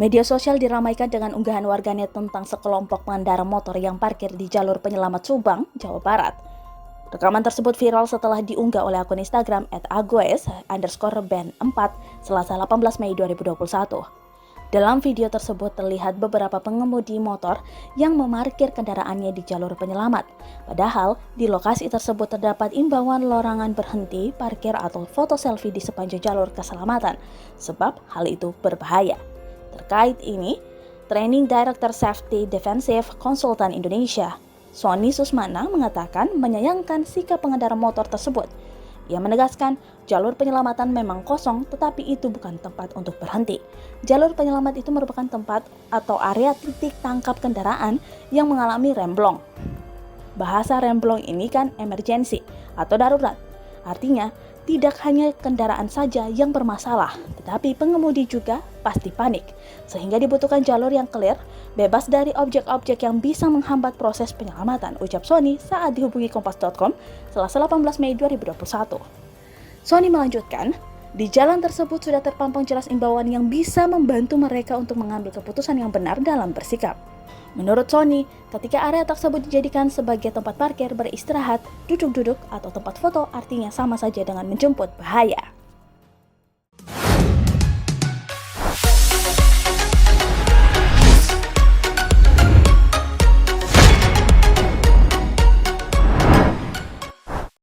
Media sosial diramaikan dengan unggahan warganet tentang sekelompok pengendara motor yang parkir di jalur penyelamat Subang, Jawa Barat. Rekaman tersebut viral setelah diunggah oleh akun Instagram @agoes_band4 Selasa 18 Mei 2021. Dalam video tersebut terlihat beberapa pengemudi motor yang memarkir kendaraannya di jalur penyelamat. Padahal di lokasi tersebut terdapat imbauan larangan berhenti, parkir atau foto selfie di sepanjang jalur keselamatan, sebab hal itu berbahaya. Terkait ini, Training Director Safety Defensive Consultant Indonesia, Sony Susmana, mengatakan menyayangkan sikap pengendara motor tersebut. Ia menegaskan jalur penyelamatan memang kosong, tetapi itu bukan tempat untuk berhenti. Jalur penyelamat itu merupakan tempat atau area titik tangkap kendaraan yang mengalami remblong. Bahasa remblong ini kan emergensi atau darurat. Artinya, tidak hanya kendaraan saja yang bermasalah, tetapi pengemudi juga pasti panik. Sehingga dibutuhkan jalur yang clear, bebas dari objek-objek yang bisa menghambat proses penyelamatan, ucap Sony saat dihubungi Kompas.com Selasa 18 Mei 2021. Sony melanjutkan, di jalan tersebut sudah terpampang jelas imbauan yang bisa membantu mereka untuk mengambil keputusan yang benar dalam bersikap. Menurut Sony, ketika area tersebut dijadikan sebagai tempat parkir, beristirahat, duduk-duduk, atau tempat foto, artinya sama saja dengan menjemput bahaya.